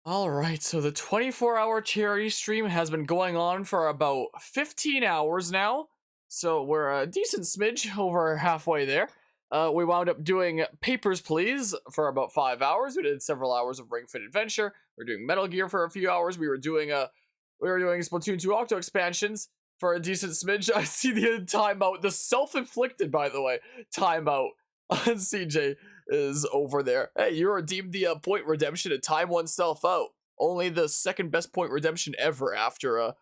Alright, so the 24-hour charity stream has been going on for about 15 hours now. So we're a decent smidge over halfway there. We wound up doing Papers, Please for about 5 hours. We did several hours of Ring Fit Adventure. We were doing Metal Gear for a few hours. We were doing Splatoon 2 Octo expansions for a decent smidge. I see the timeout, the self-inflicted, by the way, timeout on CJ is over there. Hey, you redeemed the point redemption to time oneself out. Only the second best point redemption ever after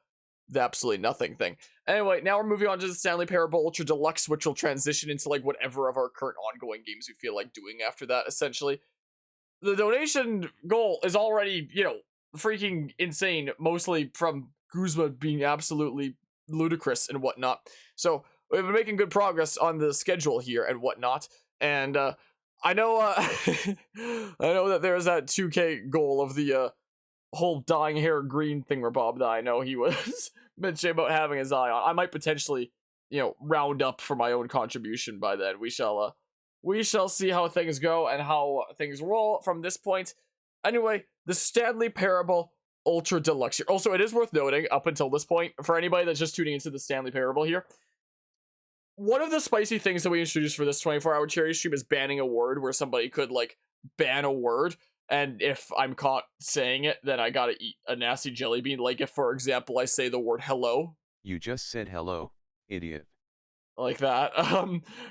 the absolutely nothing thing. Anyway, now we're moving on to the Stanley Parable Ultra Deluxe, which will transition into like whatever of our current ongoing games we feel like doing after that, essentially. The donation goal is already, freaking insane, mostly from Guzma being absolutely ludicrous and whatnot. So we've been making good progress on the schedule here and whatnot. And I know I know that there's that 2K goal of the whole dyeing hair green thing where Bob that I know he was mentioning about having his eye on. I might potentially, round up for my own contribution by then. We shall see how things go and how things roll from this point. Anyway, the Stanley Parable Ultra Deluxe here. Also, it is worth noting up until this point, for anybody that's just tuning into the Stanley Parable here, one of the spicy things that we introduced for this 24-hour charity stream is banning a word, where somebody could like ban a word, and if I'm caught saying it, then I gotta eat a nasty jelly bean. Like if, for example, I say the word hello. You just said hello, idiot. Like that.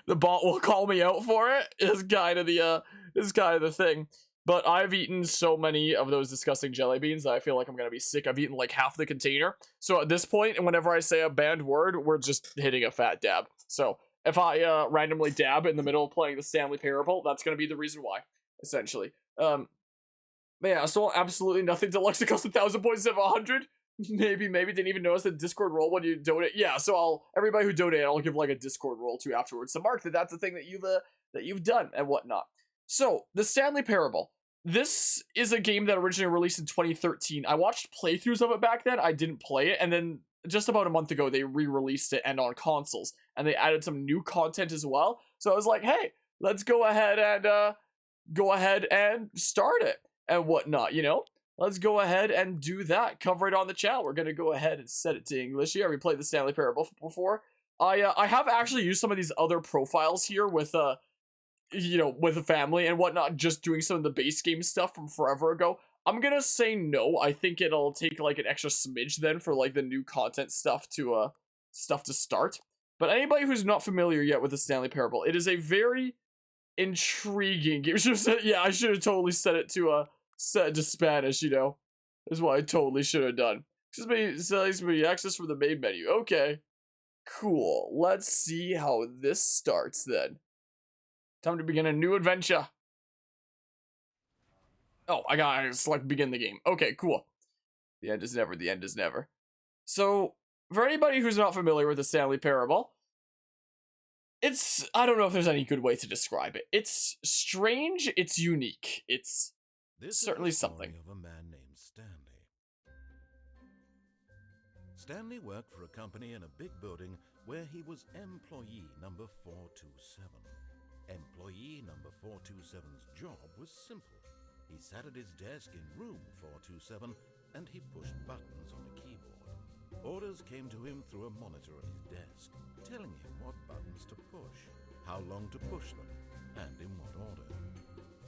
The bot will call me out for it. Is kind of the thing. But I've eaten so many of those disgusting jelly beans that I feel like I'm gonna be sick. I've eaten like half the container. So at this point, and whenever I say a banned word, we're just hitting a fat dab. So if I randomly dab in the middle of playing the Stanley Parable, that's gonna be the reason why, essentially. But yeah, so absolutely nothing. Deluxe costs 1,000 points instead of 100. Maybe didn't even notice the Discord roll when you donate. Yeah, so everybody who donated, I'll give like a Discord roll to afterwards to mark that that's the thing that you've done and whatnot. So the Stanley Parable. This is a game that originally released in 2013. I watched playthroughs of it back then. I didn't play it, and then just about a month ago they re-released it and on consoles, and they added some new content as well. So I was like, hey, let's go ahead and start it and whatnot. Let's go ahead and do that. Cover it on the channel. We're gonna go ahead and set it to English here. We played the Stanley Parable before. I have actually used some of these other profiles here with with a family and whatnot, just doing some of the base game stuff from forever ago. I'm gonna say no. I think it'll take like an extra smidge then for like the new content stuff to start. But anybody who's not familiar yet with the Stanley Parable, it is a very intriguing game. Yeah, I should have totally set it to Spanish, is what I totally should have done. Excuse me, access from the main menu. Okay, cool. Let's see how this starts then. Time to begin a new adventure. Oh, I gotta select begin the game. Okay, cool. The end is never, the end is never. So, for anybody who's not familiar with the Stanley Parable, I don't know if there's any good way to describe it. It's strange, it's unique, it's certainly something. Of a man named Stanley. Stanley worked for a company in a big building where he was employee number 427. Employee number 427's job was simple. He sat at his desk in room 427 and he pushed buttons on a keyboard. Orders came to him through a monitor on his desk, telling him what buttons to push, how long to push them, and in what order.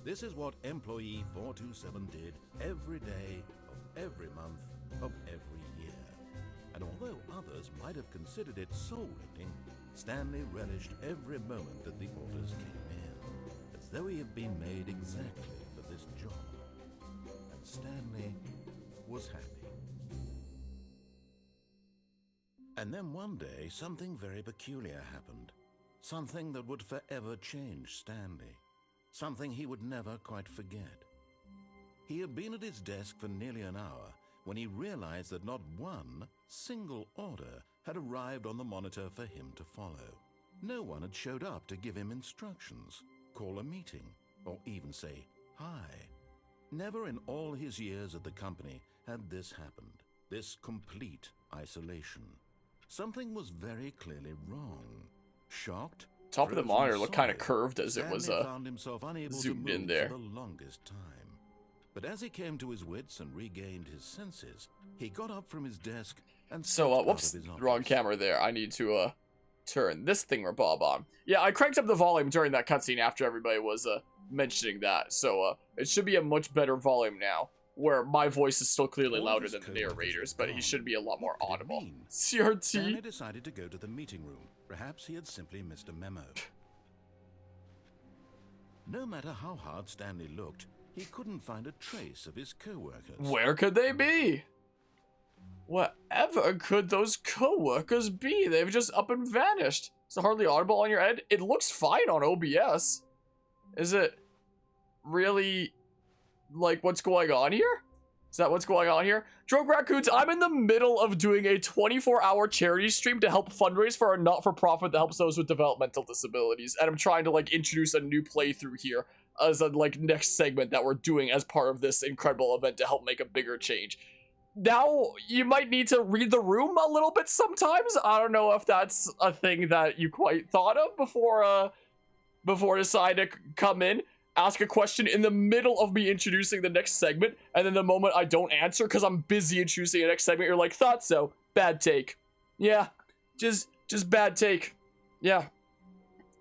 This is what employee 427 did every day of every month of every year. And although others might have considered it soul-rending, Stanley relished every moment that the orders came in, as though he had been made exactly for this job. And Stanley was happy. And then one day, something very peculiar happened. Something that would forever change Stanley. Something he would never quite forget. He had been at his desk for nearly an hour when he realized that not one single order had arrived on the monitor for him to follow. No one had showed up to give him instructions, call a meeting, or even say hi. Never in all his years at the company had this happened, this complete isolation. Something was very clearly wrong. Shocked, Top of the monitor looked kind of curved as it was Stanley found himself unable zoomed to in move there. for the longest time. But as he came to his wits and regained his senses, he got up from his desk and So, stepped out whoops, of his office. wrong camera there. I need to, turn this thingamabob on. Yeah, I cranked up the volume during that cutscene after everybody was, mentioning that. So, it should be a much better volume now, where my voice is still clearly All louder his than the coworkers narrator's, were but he gone. should be a lot more What could it audible. mean? CRT? Stanley decided to go to the meeting room. Perhaps he had simply missed a memo. No matter how hard Stanley looked, he couldn't find a trace of his co-workers. Where could they be? Whatever could those co-workers be? They've just up and vanished. Is it hardly audible on your end? It looks fine on OBS. Is it really, like, what's going on here? Is that what's going on here? Drogue Raccoons, I'm in the middle of doing a 24-hour charity stream to help fundraise for a not-for-profit that helps those with developmental disabilities. And I'm trying to, like, introduce a new playthrough here as a, like, next segment that we're doing as part of this incredible event to help make a bigger change. Now, you might need to read the room a little bit sometimes. I don't know if that's a thing that you quite thought of before deciding to come in. Ask a question in the middle of me introducing the next segment, and then the moment I don't answer because I'm busy introducing the next segment, you're like, thought so. Bad take. Yeah, just bad take. Yeah.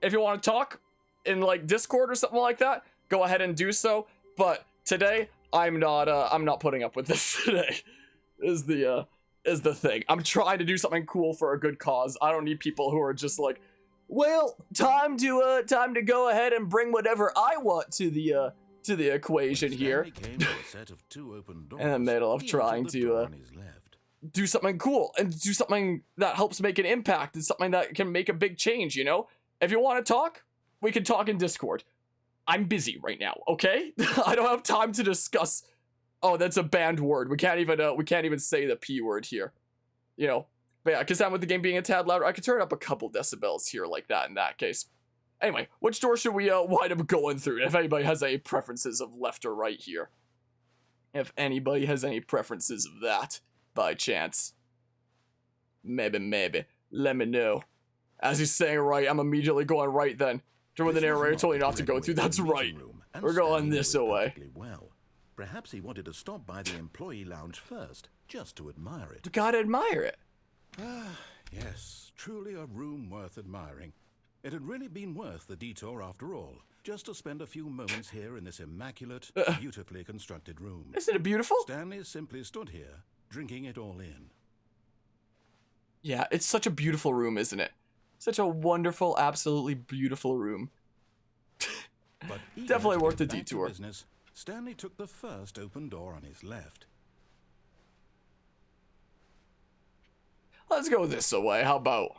If you want to talk in, like, Discord or something like that, go ahead and do so. But today, I'm not putting up with this today. Is the thing. I'm trying to do something cool for a good cause. I don't need people who are just like, well, time to go ahead and bring whatever I want to the equation here. Stanley came to a set of two open doors. In the middle of He trying entered the to, door on his left. do something cool and do something that helps make an impact and something that can make a big change, you know? If you want to talk, we can talk in Discord. I'm busy right now, okay? I don't have time to discuss. Oh, that's a banned word. We can't even say the P word here. You know? But yeah, because with the game being a tad louder, I could turn up a couple decibels here like that in that case. Anyway, which door should we wind up going through? If anybody has any preferences of left or right here. If anybody has any preferences of that, by chance. Maybe. Let me know. As he's saying right, I'm immediately going right then. When the This was narrator told you the not to go correct through, way that's to the right. meeting room, and We're going Stanley this knew it away. perfectly well. Perhaps he wanted to stop by the employee lounge first, just to admire it. You gotta admire it. Yes, truly a room worth admiring. It had really been worth the detour after all, just to spend a few moments here in this immaculate, beautifully constructed room. Isn't it beautiful? Stanley simply stood here, drinking it all in. Yeah, it's such a beautiful room, isn't it? Such a wonderful, absolutely beautiful room. But eager Definitely to worth get the back to detour. business, Stanley took the first open door on his left. Let's go this way. How about?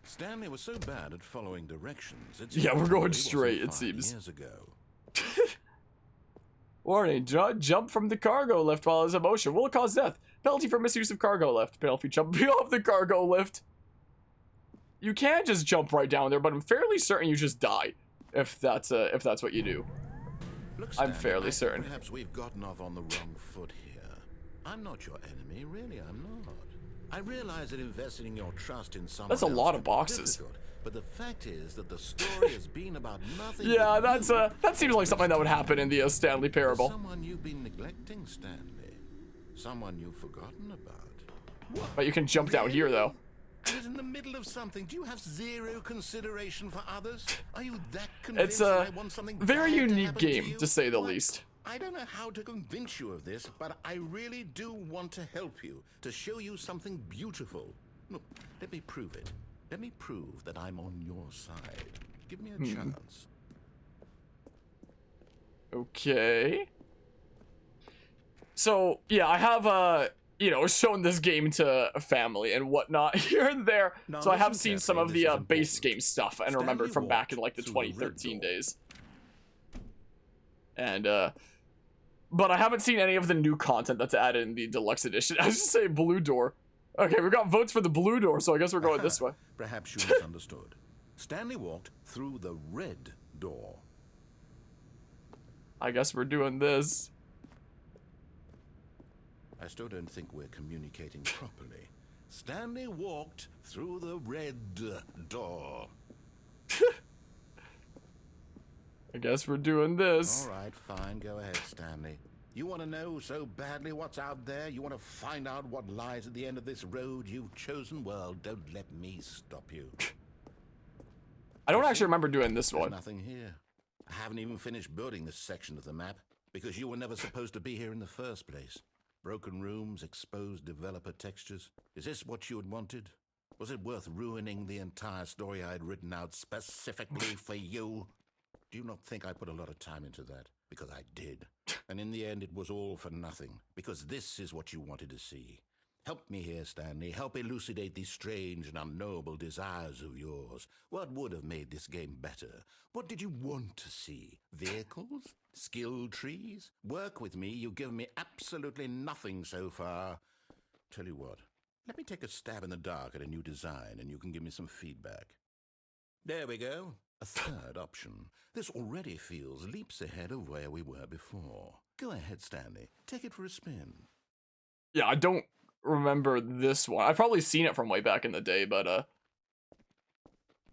Stanley was so bad at following directions. It Yeah, we're seemed going he wasn't straight, it 5 seems. Years ago. Warning, jump from the cargo lift while it's in motion will cause death. Penalty for misuse of cargo lift. Penalty jumping off the cargo lift. You can just jump right down there, but I'm fairly certain you just die if that's what you do. Look, I'm Stanley, fairly I think certain. Perhaps we've gotten off on the wrong foot here. I'm not your enemy, really. I'm not. I realize that investing your trust in someone That's a else lot can of be boxes. difficult, but the fact is that the story has been about nothing. Yeah, but that's you that seems like something that would happen in the Stanley parable. Someone you've been neglecting, Stanley. Someone you've forgotten about. But you can jump down here though. And in the middle of something, do you have zero consideration for others? Are you that convinced It's that a I want something very bad to unique happen game, you? to say the What? least. I don't know how to convince you of this, but I really do want to help you, to show you something beautiful. Look, let me prove it. Let me prove that I'm on your side. Give me a chance. Okay. So, yeah, I have, shown this game to a family and whatnot here and there. Now So I have listen seen some carefully, of this the is base important. game stuff and Stanley remembered from back in, like, the walked through the red 2013 door. days. And, but I haven't seen any of the new content that's added in the deluxe edition. I was just saying blue door. Okay, we got votes for the blue door, so I guess we're going this way. Perhaps you misunderstood. Stanley walked through the red door. I guess we're doing this. I still don't think we're communicating properly. Stanley walked through the red door. I guess we're doing this. All right, fine. Go ahead, Stanley. You want to know so badly what's out there? You want to find out what lies at the end of this road you've chosen? Well, don't let me stop you. I don't actually remember doing this There's one. nothing here. I haven't even finished building this section of the map because you were never supposed to be here in the first place. Broken rooms, exposed developer textures. Is this what you had wanted? Was it worth ruining the entire story I had written out specifically for you? Do you not think I put a lot of time into that? Because I did. And in the end, it was all for nothing. Because this is what you wanted to see. Help me here, Stanley. Help elucidate these strange and unknowable desires of yours. What would have made this game better? What did you want to see? Vehicles? Skill trees? Work with me. You've given me absolutely nothing so far. Tell you what. Let me take a stab in the dark at a new design, and you can give me some feedback. There we go. A third option. This already feels leaps ahead of where we were before. Go ahead, Stanley. Take it for a spin. Yeah, I don't remember this one. I've probably seen it from way back in the day, but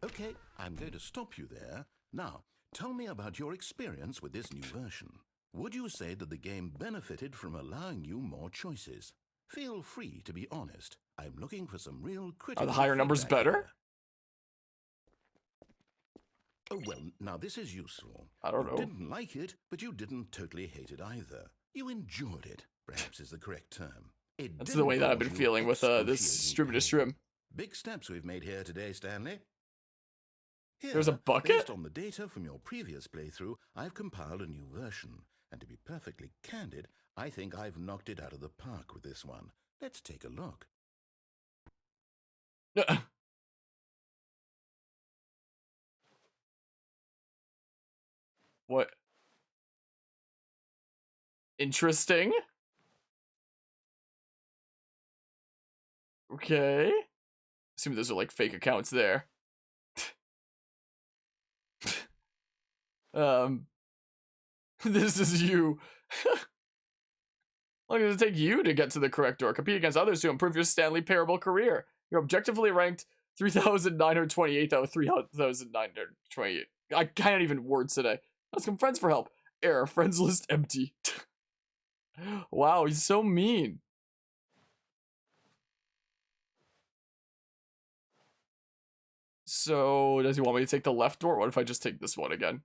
Okay, I'm going to stop you there. Now, tell me about your experience with this new version. Would you say that the game benefited from allowing you more choices? Feel free to be honest. I'm looking for some real critical are the higher numbers feedback better? here. Oh, well, now this is useful. I don't know. You didn't like it, but you didn't totally hate it either. You enjoyed it, perhaps is the correct term. That's the way that I've been feeling with this stream to stream. Big steps we've made here today, Stanley. Here, There's a bucket? Based on the data from your previous playthrough, I've compiled a new version. And to be perfectly candid, I think I've knocked it out of the park with this one. Let's take a look. What? Interesting. Okay. Assume those are like fake accounts there. This is you. How long does it take you to get to the correct door? Compete against others to improve your Stanley Parable career. You're objectively ranked 3,928 out of 3,928. I can't even words today. Ask some friends for help. Error. Friends list empty. Wow, he's so mean. So, does he want me to take the left door? What if I just take this one again?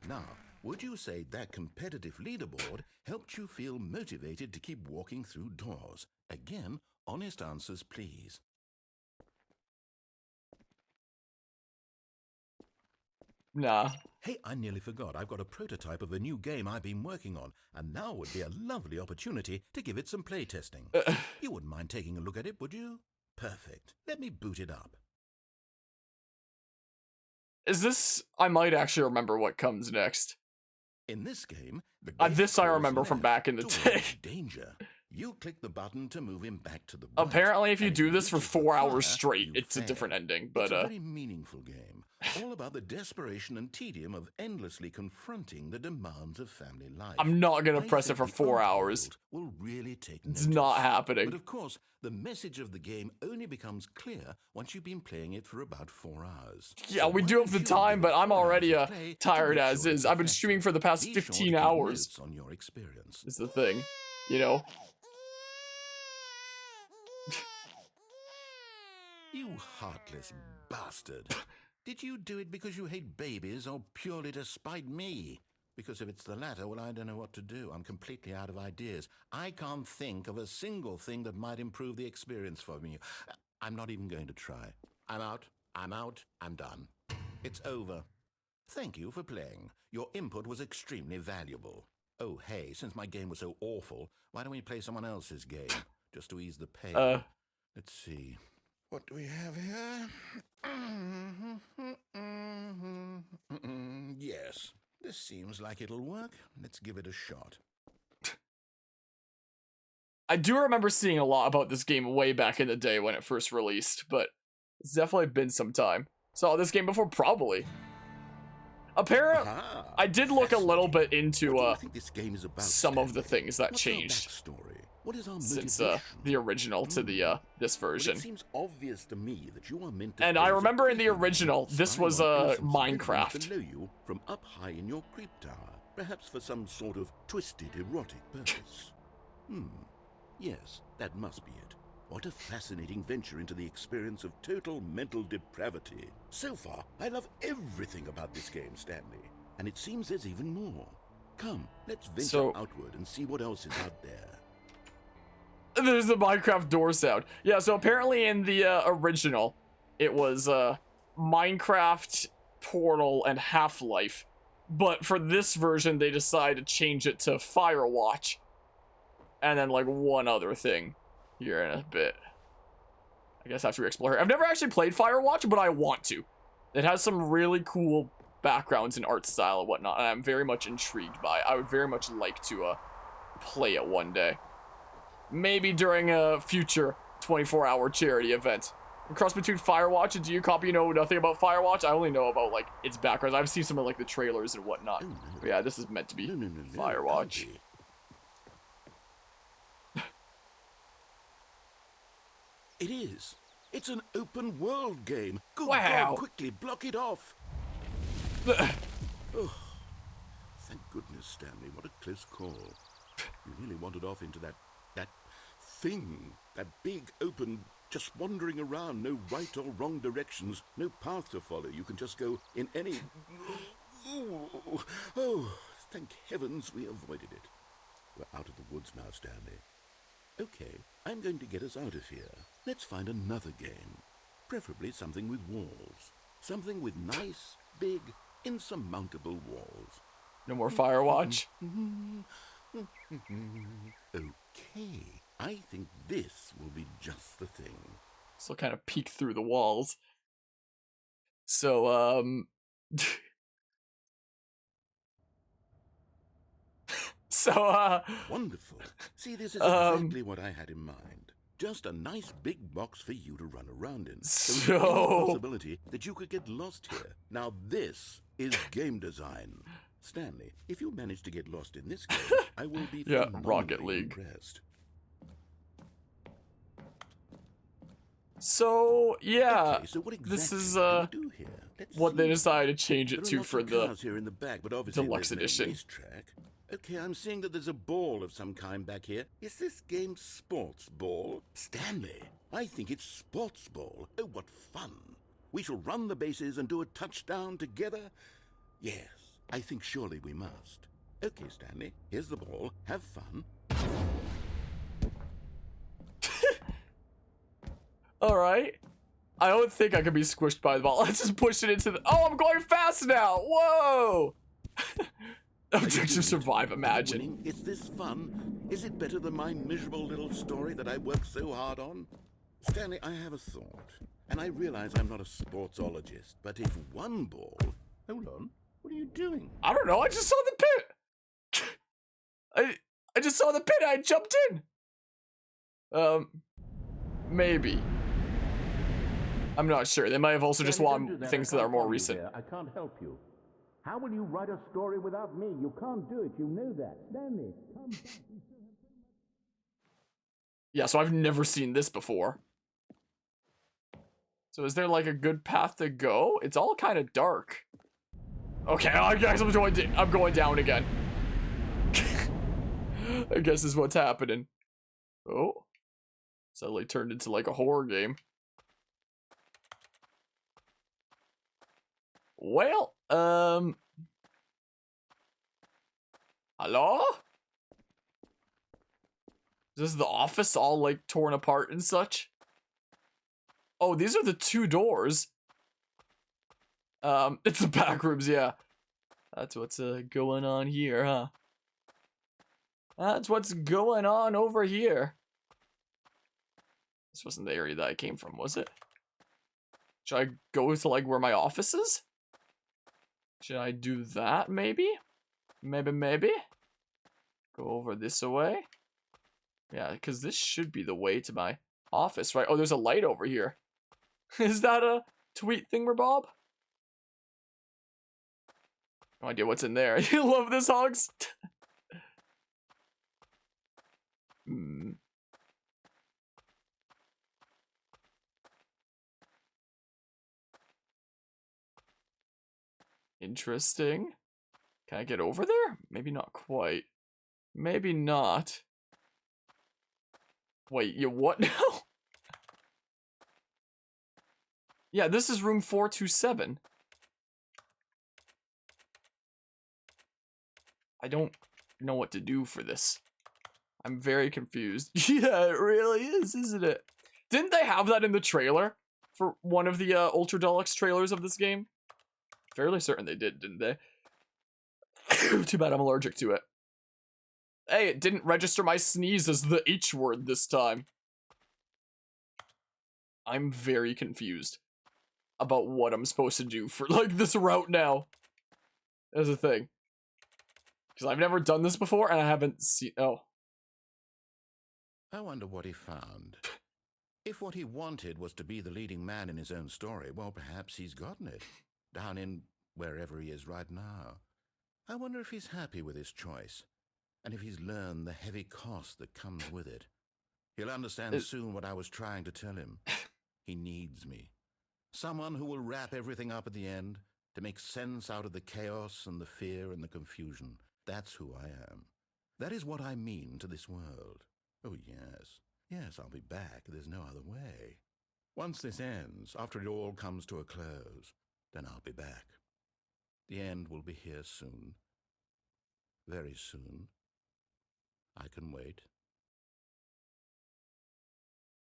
Now, would you say that competitive leaderboard helped you feel motivated to keep walking through doors? Again, honest answers, please. Nah. Hey, I nearly forgot. I've got a prototype of a new game I've been working on, and now would be a lovely opportunity to give it some playtesting. You wouldn't mind taking a look at it, would you? Perfect. Let me boot it up. Is this... I might actually remember what comes next. In this game, the this I goes remember from left back in the towards day. danger. You click the button to move him back to the right. Apparently, if you and do this for reaches the 4 hours fire, straight, you it's a fail. different ending. It's But a very meaningful game, all about the desperation and tedium of endlessly confronting the demands of family life. I'm not gonna I press it think for the 4 hours. untold will really take It's notice. not happening. But of course, the message of the game only becomes clear once you've been playing it for about 4 hours. Yeah, So we why do have don't the you time, give but it I'm 4 hours already of play to tired make as sure is. it's I've been effective? streaming for the past Be sure to 15 keep hours. notes on your experience. Is the thing, you know? You heartless bastard. Did you do it because you hate babies or purely to spite me? Because if it's the latter, well, I don't know what to do. I'm completely out of ideas. I can't think of a single thing that might improve the experience for me. I'm not even going to try. I'm out. I'm done. It's over. Thank you for playing. Your input was extremely valuable. Oh, hey, since my game was so awful, why don't we play someone else's game? Just to ease the pain. Let's see. What do we have here? Yes, this seems like it'll work. Let's give it a shot. I do remember seeing a lot about this game way back in the day when it first released, but it's definitely been some time. Saw this game before, probably. Apparently, I did look a little bit into some of the things that changed since the original to the this version. It seems obvious to me that you are meant to And I remember in the original, this was Minecraft. below you from up high in your creep tower. Perhaps for some sort of twisted erotic purpose. Yes, that must be it. What a fascinating venture into the experience of total mental depravity. So far, I love everything about this game, Stanley. And it seems there's even more. Come, let's venture outward and see what else is out there. There's the Minecraft door sound. Yeah, so apparently in the original, it was Minecraft, Portal, and Half-Life. But for this version, they decided to change it to Firewatch. And then, like, one other thing here in a bit. I guess after we explore. I've never actually played Firewatch, but I want to. It has some really cool backgrounds and art style and whatnot, and I'm very much intrigued by it. I would very much like to play it one day. Maybe during a future 24-hour charity event. A cross between Firewatch and Do You know nothing about Firewatch? I only know about, like, its backgrounds. I've seen some of, like, the trailers and whatnot. But yeah, this is meant to be Firewatch. It is. It's an open world game. Good Wow. God, quickly block it off. Oh, thank goodness, Stanley. What a close call. You really wandered off into that thing. That big, open, just wandering around. No right or wrong directions. No path to follow. You can just go in any... Oh, thank heavens we avoided it. We're out of the woods now, Stanley. Okay, I'm going to get us out of here. Let's find another game. Preferably something with walls. Something with nice, big, insurmountable walls. No more Firewatch. Okay, I think this will be just the thing. So kind of peek through the walls. So, Wonderful. See, this is exactly what I had in mind. Just a nice big box for you to run around in. There's any possibility that you could get lost here. Now this is game design. Stanley, if you manage to get lost in this game, I will be Rocket League. impressed. So, yeah, Okay, so what exactly this is can we do here? Let's what they see. decided to change it There are to lots for of the cars here in the back, but obviously Deluxe there's no edition. racetrack. Okay, I'm seeing that there's a ball of some kind back here. Is this game sports ball? Stanley, I think it's sports ball. Oh, what fun. We shall run the bases and do a touchdown together? Yes, I think surely we must. Okay, Stanley, here's the ball. Have fun. Alright. I don't think I can be squished by the ball. Let's just push it into the... Oh, I'm going fast now! Whoa! Objective survive, imagine. Is this fun? Is it better than my miserable little story that I worked so hard on? Stanley, I have a thought. And I realize I'm not a sportsologist, but if one ball... Hold on. What are you doing? I don't know, I just saw the pit! I just saw the pit, I jumped in! Maybe. I'm not sure. They might have also just won things that are more recent. I can't help you. How will you write a story without me? You can't do it. You know that. Stanley, come back. Yeah, so I've never seen this before. So is there like a good path to go? It's all kind of dark. Okay, I guess I'm going down again. I guess is what's happening. Oh. Suddenly turned into like a horror game. Well, hello? Is this the office all like torn apart and such? Oh, these are the two doors. It's the back rooms, yeah. That's what's going on here, huh? That's what's going on over here. This wasn't the area that I came from, was it? Should I go to like where my office is? Should I do that, maybe? Maybe? Go over this way? Yeah, because this should be the way to my office, right? Oh, there's a light over here. Is that a tweet thingamabob? No idea what's in there. You love this, Hogs? Interesting. Can I get over there? Maybe not quite. Maybe not. Wait, you what now? Yeah, this is room 427. I don't know what to do for this. I'm very confused. Yeah, it really is, isn't it? Didn't they have that in the trailer for one of the Ultra Deluxe trailers of this game? Fairly certain they did, didn't they? Too bad I'm allergic to it. Hey, it didn't register my sneeze as the H word this time. I'm very confused about what I'm supposed to do for, like, this route now. As a thing. Because I've never done this before, and I haven't seen... Oh. I wonder what he found. If what he wanted was to be the leading man in his own story, well, perhaps he's gotten it. Down in wherever he is right now. I wonder if he's happy with his choice. And if he's learned the heavy cost that comes with it. He'll understand soon what I was trying to tell him. He needs me. Someone who will wrap everything up at the end to make sense out of the chaos and the fear and the confusion. That's who I am. That is what I mean to this world. Oh, yes. Yes, I'll be back. There's no other way. Once this ends, after it all comes to a close, then I'll be back. The end will be here soon. Very soon. I can wait.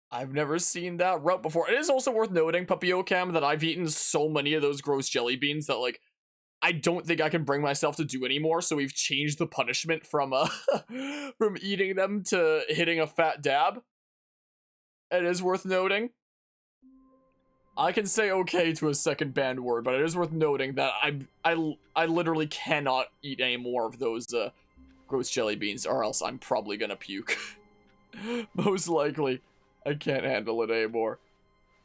I've never seen that route before. It is also worth noting, Puppyocam, that I've eaten so many of those gross jelly beans that, like, I don't think I can bring myself to do anymore, so we've changed the punishment from from eating them to hitting a fat dab. It is worth noting. I can say okay to a second banned word, but it is worth noting that I literally cannot eat any more of those gross jelly beans, or else I'm probably gonna puke. Most likely. I can't handle it anymore.